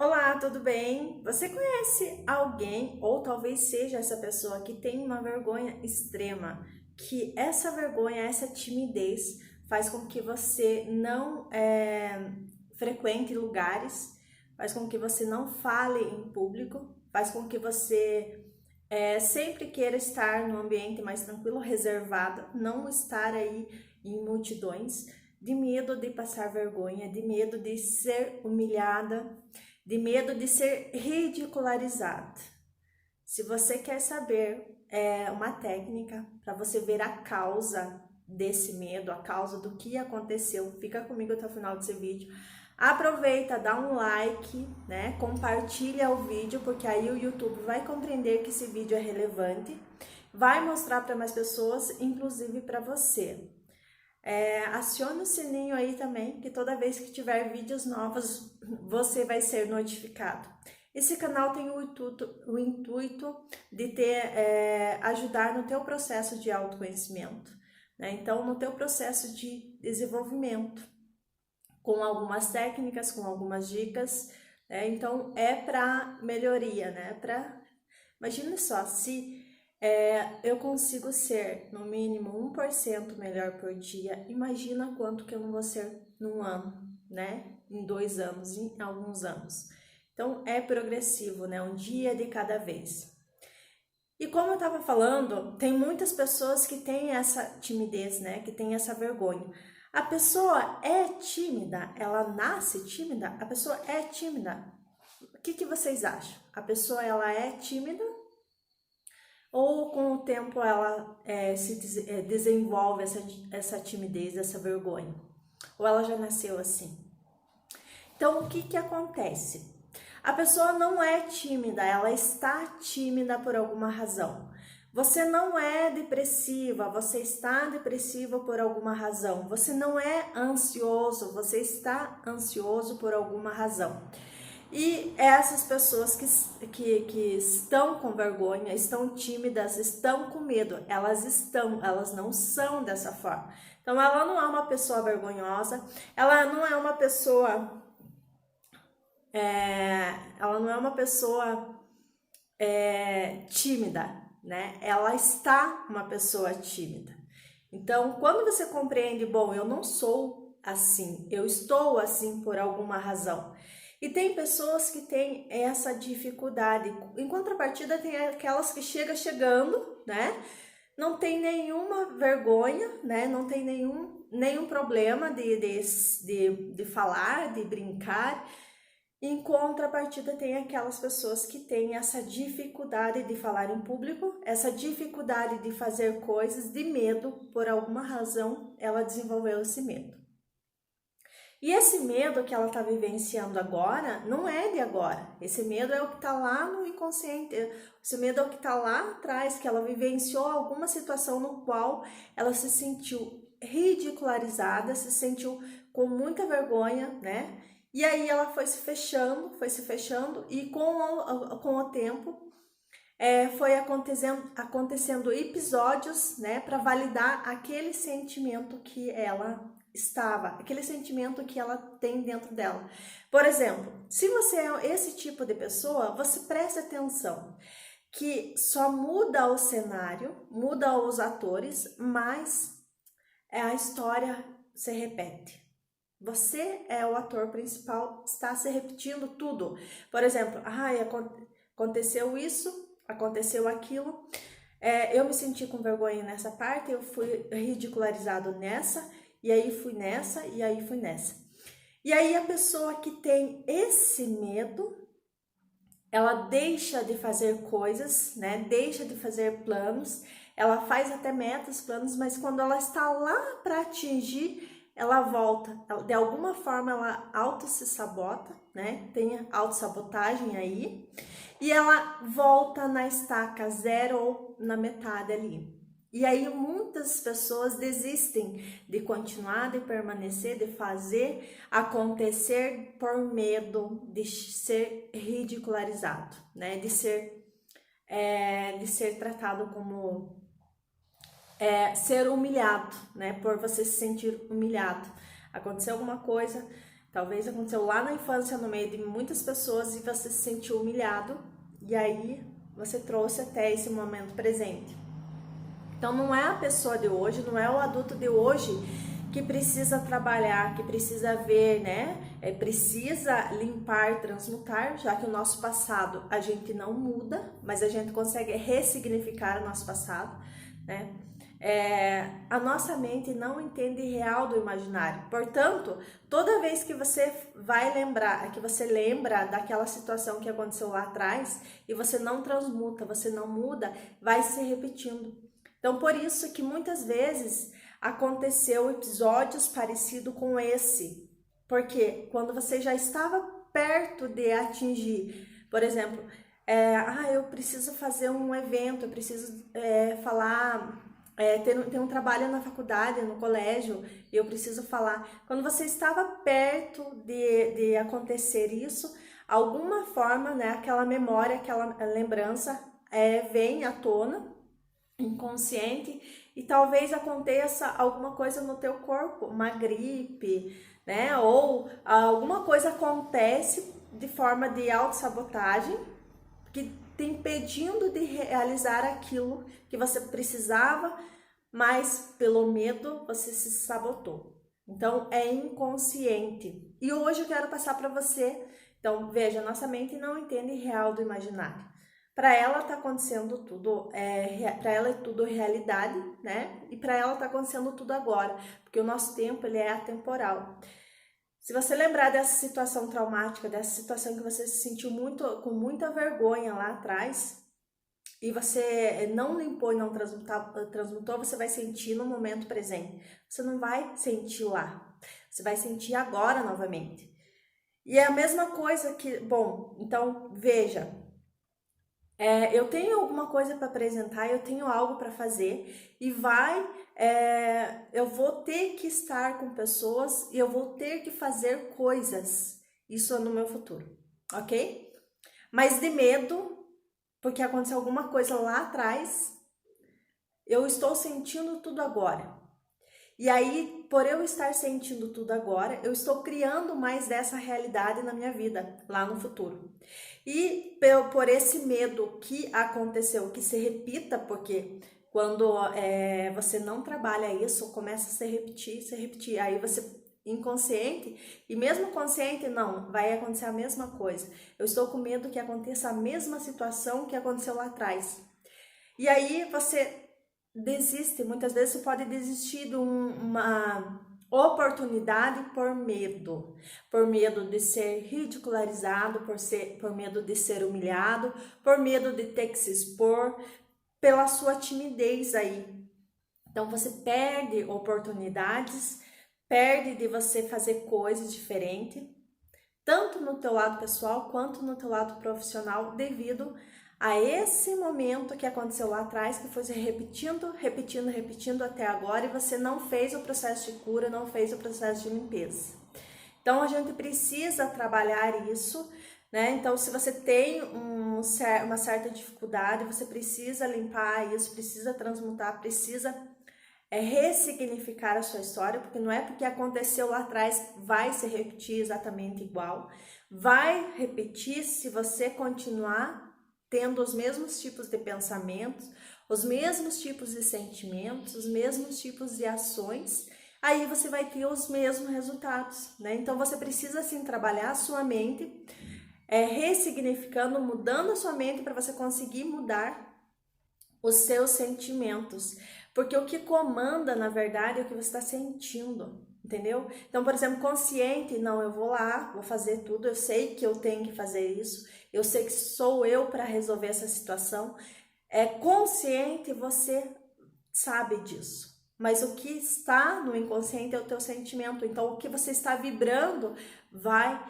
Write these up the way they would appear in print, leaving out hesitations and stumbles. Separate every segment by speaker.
Speaker 1: Olá, tudo bem? Você conhece alguém, ou talvez seja essa pessoa que tem uma vergonha extrema, que essa vergonha, essa timidez faz com que você não frequente lugares, faz com que você não fale em público, faz com que você sempre queira estar num ambiente mais tranquilo, reservado, não estar aí em multidões, de medo de passar vergonha, de medo de ser humilhada, de medo de ser ridicularizada. Se você quer saber uma técnica para você ver a causa desse medo, a causa do que aconteceu, fica comigo até o final desse vídeo. Aproveita, dá um like, né? Compartilha o vídeo, porque aí o YouTube vai compreender que esse vídeo é relevante, vai mostrar para mais pessoas, inclusive para você. Acione o sininho aí também, que toda vez que tiver vídeos novos, você vai ser notificado. Esse canal tem o intuito de ajudar no teu processo de autoconhecimento, né? Então, no teu processo de desenvolvimento, com algumas técnicas, com algumas dicas, né? Então, é para melhoria, né? Imagina só, se eu consigo ser no mínimo 1% melhor por dia, imagina quanto que eu não vou ser num ano, né? Em 2 anos, em alguns anos. Então é progressivo, né? Um dia de cada vez. E como eu estava falando, tem muitas pessoas que têm essa timidez, né? Que têm essa vergonha. A pessoa é tímida, ela nasce tímida, a pessoa é tímida. O que vocês acham? A pessoa ela é tímida? Ou com o tempo ela desenvolve essa timidez, essa vergonha? Ou ela já nasceu assim? Então, o que acontece? A pessoa não é tímida, ela está tímida por alguma razão. Você não é depressiva, você está depressiva por alguma razão. Você não é ansioso, você está ansioso por alguma razão. E essas pessoas que estão com vergonha, estão tímidas, estão com medo, elas não são dessa forma. Então, ela não é uma pessoa vergonhosa, ela não é uma pessoa, ela não é uma pessoa tímida, né? Ela está uma pessoa tímida. Então, quando você compreende, bom, eu não sou assim, eu estou assim por alguma razão. E tem pessoas que têm essa dificuldade. Em contrapartida, tem aquelas que chegando, né? Não tem nenhuma vergonha, né? Não tem nenhum problema de falar, de brincar. Em contrapartida, tem aquelas pessoas que têm essa dificuldade de falar em público, essa dificuldade de fazer coisas, de medo, por alguma razão, ela desenvolveu esse medo. E esse medo que ela está vivenciando agora, não é de agora. Esse medo é o que está lá no inconsciente, esse medo é o que está lá atrás, que ela vivenciou alguma situação no qual ela se sentiu ridicularizada, se sentiu com muita vergonha, né? E aí ela foi se fechando e com o tempo foi acontecendo episódios, né, para validar aquele sentimento que ela aquele sentimento que ela tem dentro dela. Por exemplo, se você é esse tipo de pessoa, você preste atenção que só muda o cenário, muda os atores, mas a história se repete. Você é o ator principal, está se repetindo tudo. Por exemplo, aconteceu isso, aconteceu aquilo, eu me senti com vergonha nessa parte, eu fui ridicularizado nessa, e aí fui nessa, e aí fui nessa. E aí a pessoa que tem esse medo, ela deixa de fazer coisas, né? Deixa de fazer planos, ela faz até metas, planos, mas quando ela está lá para atingir, ela volta, de alguma forma ela auto se sabota, né? Tem autossabotagem aí, e ela volta na estaca zero ou na metade ali. E aí muitas pessoas desistem de continuar, de permanecer, de fazer acontecer por medo de ser ridicularizado, né? De ser tratado como ser humilhado, né? Por você se sentir humilhado. Aconteceu alguma coisa, Talvez aconteceu lá na infância, no meio de muitas pessoas, e você se sentiu humilhado, e aí você trouxe até esse momento presente. Então não é a pessoa de hoje, não é o adulto de hoje que precisa trabalhar, que precisa ver, né? Precisa limpar, transmutar, já que o nosso passado a gente não muda, mas a gente consegue ressignificar o nosso passado, né? A nossa mente não entende real do imaginário. Portanto, toda vez que você vai lembrar, que você lembra daquela situação que aconteceu lá atrás e você não transmuta, você não muda, vai se repetindo. Então, por isso que muitas vezes aconteceu episódios parecidos com esse. Porque quando você já estava perto de atingir, por exemplo, eu preciso fazer um evento, eu preciso falar, ter um trabalho na faculdade, no colégio, e eu preciso falar. Quando você estava perto de acontecer isso, alguma forma, né, aquela memória, aquela lembrança vem à tona, inconsciente, e talvez aconteça alguma coisa no teu corpo, uma gripe, né? Ou alguma coisa acontece de forma de autossabotagem que te impedindo de realizar aquilo que você precisava, mas pelo medo você se sabotou. Então é inconsciente. E hoje eu quero passar para você. Então veja, nossa mente não entende real do imaginário. Para ela tá acontecendo tudo, para ela é tudo realidade, né? E para ela tá acontecendo tudo agora, porque o nosso tempo ele é atemporal. Se você lembrar dessa situação traumática, dessa situação que você se sentiu com muita vergonha lá atrás, e você não limpou e não transmutou, você vai sentir no momento presente. Você não vai sentir lá, você vai sentir agora novamente. E é a mesma coisa que, bom, então veja, eu tenho alguma coisa para apresentar, eu tenho algo para fazer e eu vou ter que estar com pessoas e eu vou ter que fazer coisas. Isso é no meu futuro, ok? Mas de medo, porque aconteceu alguma coisa lá atrás, eu estou sentindo tudo agora. E aí, por eu estar sentindo tudo agora, eu estou criando mais dessa realidade na minha vida, lá no futuro. E por esse medo que aconteceu, que se repita, porque quando você não trabalha isso, começa a se repetir. Aí você inconsciente, e mesmo consciente, não, vai acontecer a mesma coisa. Eu estou com medo que aconteça a mesma situação que aconteceu lá atrás. E aí você desiste, muitas vezes você pode desistir de uma oportunidade por medo de ser ridicularizado, por medo de ser humilhado, por medo de ter que se expor, pela sua timidez aí. Então você perde oportunidades, perde de você fazer coisas diferentes, tanto no teu lado pessoal quanto no teu lado profissional, devido a esse momento que aconteceu lá atrás, que foi se repetindo até agora, e você não fez o processo de cura, não fez o processo de limpeza. Então a gente precisa trabalhar isso, né? Então se você tem uma certa dificuldade, você precisa limpar isso, precisa transmutar, precisa ressignificar a sua história, porque não é porque aconteceu lá atrás vai se repetir exatamente igual. Vai repetir se você continuar tendo os mesmos tipos de pensamentos, os mesmos tipos de sentimentos, os mesmos tipos de ações, aí você vai ter os mesmos resultados, né? Então você precisa sim trabalhar a sua mente, ressignificando, mudando a sua mente para você conseguir mudar os seus sentimentos. Porque o que comanda, na verdade, é o que você está sentindo, entendeu? Então, por exemplo, consciente, não, eu vou lá, vou fazer tudo, eu sei que eu tenho que fazer isso, eu sei que sou eu para resolver essa situação. Consciente, você sabe disso. Mas o que está no inconsciente é o teu sentimento. Então, o que você está vibrando vai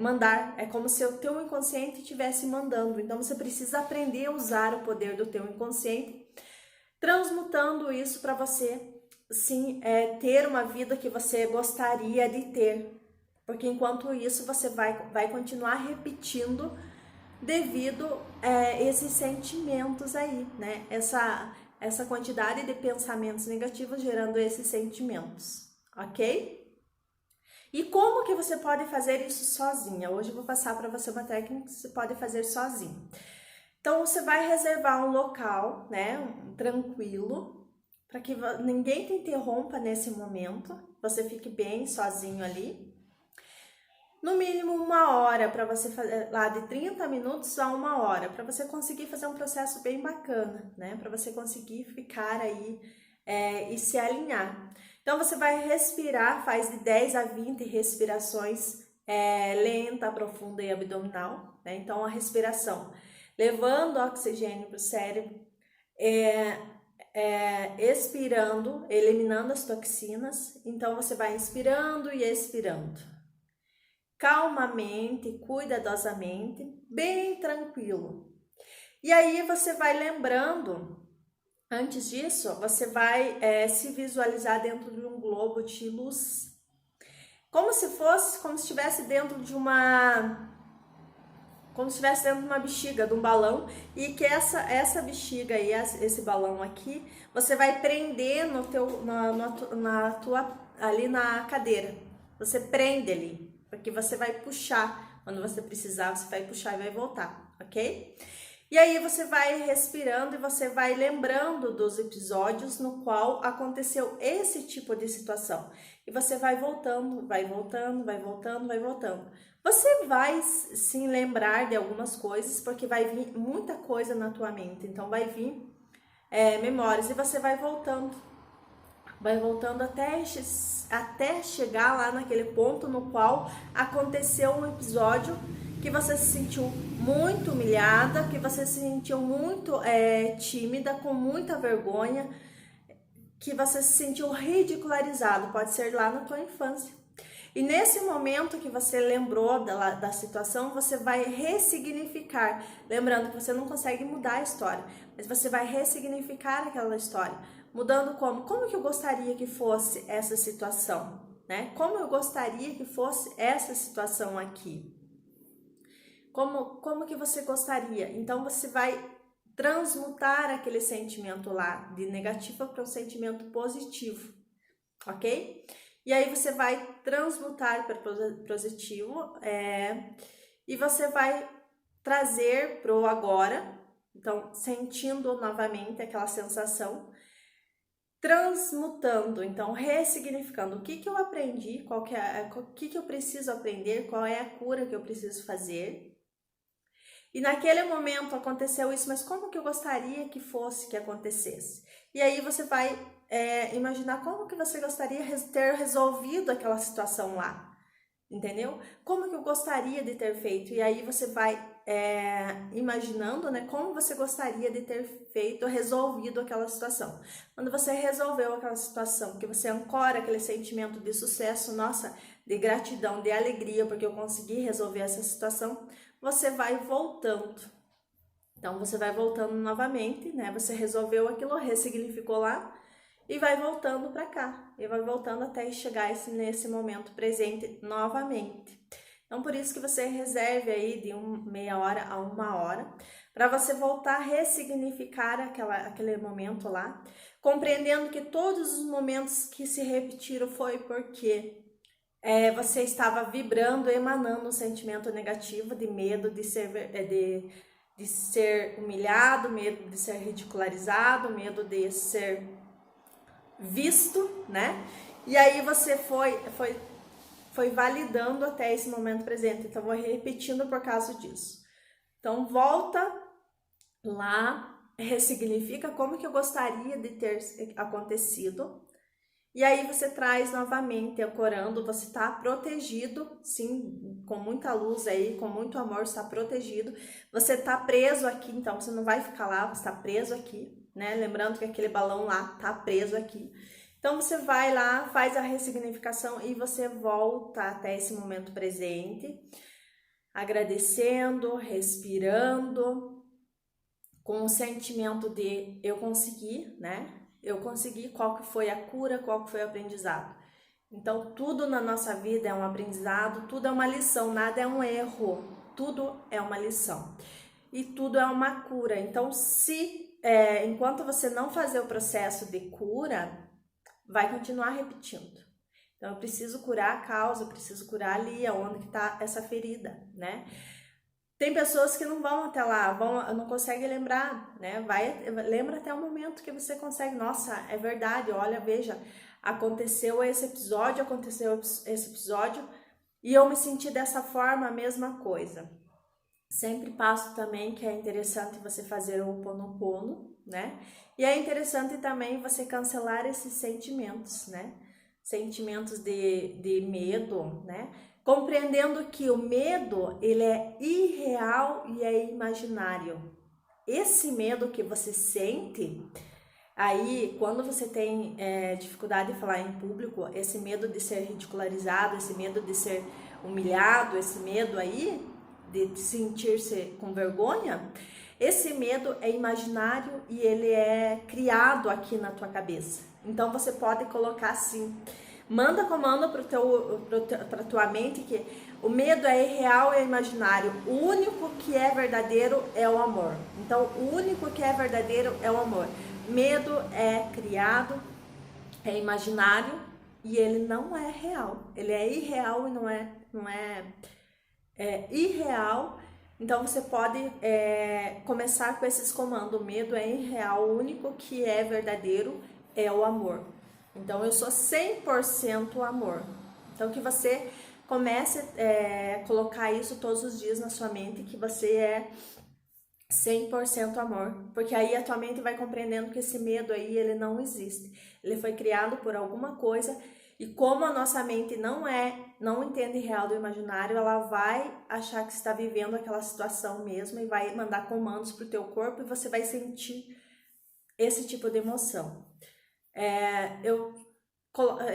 Speaker 1: mandar. É como se o teu inconsciente estivesse mandando. Então, você precisa aprender a usar o poder do teu inconsciente, transmutando isso para você, sim, ter uma vida que você gostaria de ter. Porque enquanto isso, você vai continuar repetindo devido a esses sentimentos aí, né? Essa quantidade de pensamentos negativos gerando esses sentimentos, ok? E como que você pode fazer isso sozinha? Hoje eu vou passar para você uma técnica que você pode fazer sozinho. Então, você vai reservar um local, né, tranquilo, para que ninguém te interrompa nesse momento, você fique bem sozinho ali. No mínimo 1 hora, para você fazer lá de 30 minutos a 1 hora, para você conseguir fazer um processo bem bacana, né, para você conseguir ficar aí e se alinhar. Então, você vai respirar, faz de 10 a 20 respirações lenta, profunda e abdominal, né? Então, a respiração levando oxigênio para o cérebro, expirando, eliminando as toxinas. Então, você vai inspirando e expirando. Calmamente, cuidadosamente, bem tranquilo. E aí, você vai lembrando, antes disso, você vai se visualizar dentro de um globo de luz. Como se estivesse dentro de uma bexiga, de um balão, e que essa bexiga e esse balão aqui, você vai prender ali na cadeira. Você prende ali, porque você vai puxar. Quando você precisar, você vai puxar e vai voltar, ok? E aí você vai respirando e você vai lembrando dos episódios no qual aconteceu esse tipo de situação. E você vai voltando, vai voltando, vai voltando, vai voltando. Você vai sim lembrar de algumas coisas, porque vai vir muita coisa na tua mente. Então vai vir memórias e você vai voltando até chegar lá naquele ponto no qual aconteceu um episódio que você se sentiu muito humilhada, que você se sentiu muito tímida, com muita vergonha, que você se sentiu ridicularizado, pode ser lá na tua infância. E nesse momento que você lembrou da situação, você vai ressignificar, lembrando que você não consegue mudar a história, mas você vai ressignificar aquela história, mudando como que eu gostaria que fosse essa situação, né? Como eu gostaria que fosse essa situação aqui? Como que você gostaria? Então você vai transmutar aquele sentimento lá de negativo para um sentimento positivo, ok? E aí você vai transmutar para positivo e você vai trazer pro agora, então sentindo novamente aquela sensação, transmutando, então ressignificando o que eu aprendi, o que eu preciso aprender, qual é a cura que eu preciso fazer. E naquele momento aconteceu isso, mas como que eu gostaria que fosse que acontecesse? E aí você vai imaginar como que você gostaria de ter resolvido aquela situação lá, entendeu? Como que eu gostaria de ter feito? E aí você vai imaginando, né, como você gostaria de ter feito, resolvido aquela situação. Quando você resolveu aquela situação, que você ancora aquele sentimento de sucesso, nossa, de gratidão, de alegria, porque eu consegui resolver essa situação, você vai voltando. Então, você vai voltando novamente, né? Você resolveu aquilo, ressignificou lá e vai voltando para cá. E vai voltando até chegar nesse momento presente novamente. Então, por isso que você reserve aí de meia hora a 1 hora para você voltar a ressignificar aquele momento lá, compreendendo que todos os momentos que se repetiram foi porque você estava vibrando, emanando um sentimento negativo de medo de ser humilhado, medo de ser ridicularizado, medo de ser visto, né? E aí você foi validando até esse momento presente. Então, vou repetindo por causa disso. Então, volta lá, ressignifica como que eu gostaria de ter acontecido. E aí você traz novamente, ancorando, você está protegido, sim, com muita luz aí, com muito amor, está protegido. Você está preso aqui, então você não vai ficar lá, você está preso aqui, né? Lembrando que aquele balão lá está preso aqui. Então você vai lá, faz a ressignificação e você volta até esse momento presente, agradecendo, respirando, com o sentimento de eu consegui, né? Eu consegui, qual que foi a cura, qual que foi o aprendizado. Então, tudo na nossa vida é um aprendizado, tudo é uma lição, nada é um erro, tudo é uma lição. E tudo é uma cura. Então, enquanto você não fazer o processo de cura, vai continuar repetindo. Então eu preciso curar a causa, eu preciso curar ali aonde que tá essa ferida, né? Tem pessoas que não vão até lá, não conseguem lembrar, né? Lembra até o momento que você consegue. Nossa, é verdade, olha, veja, aconteceu esse episódio e eu me senti dessa forma, a mesma coisa. Sempre passo também que é interessante você fazer o Ho'oponopono, né? E é interessante também você cancelar esses sentimentos, né? Sentimentos de medo, né? Compreendendo que o medo, ele é irreal e é imaginário. Esse medo que você sente, aí quando você tem dificuldade de falar em público, esse medo de ser ridicularizado, esse medo de ser humilhado, esse medo aí de sentir-se com vergonha, esse medo é imaginário e ele é criado aqui na tua cabeça. Então você pode colocar assim, manda comando para tua mente que o medo é irreal e é imaginário. O único que é verdadeiro é o amor. Então o único que é verdadeiro é o amor. Medo é criado, é imaginário e ele não é real. Ele é irreal e não é irreal. Então você pode começar com esses comandos. O medo é irreal, o único que é verdadeiro é o amor. Então eu sou 100% amor. Então que você comece a colocar isso todos os dias na sua mente, que você é 100% amor, porque aí a tua mente vai compreendendo que esse medo aí, ele não existe. Ele foi criado por alguma coisa. E como a nossa mente não entende real do imaginário, ela vai achar que está vivendo aquela situação mesmo e vai mandar comandos para o teu corpo e você vai sentir esse tipo de emoção. Eu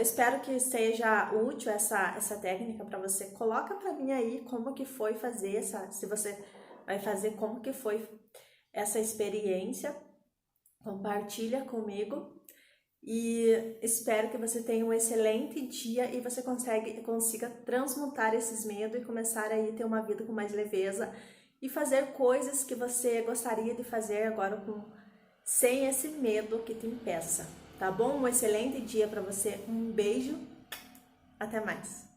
Speaker 1: espero que seja útil essa técnica para você. Coloca para mim aí como que foi fazer se você vai fazer, como que foi essa experiência. Compartilha comigo. E espero que você tenha um excelente dia e você consiga transmutar esses medos e começar aí a ter uma vida com mais leveza e fazer coisas que você gostaria de fazer agora sem esse medo que te impeça, tá bom? Um excelente dia para você, um beijo, até mais!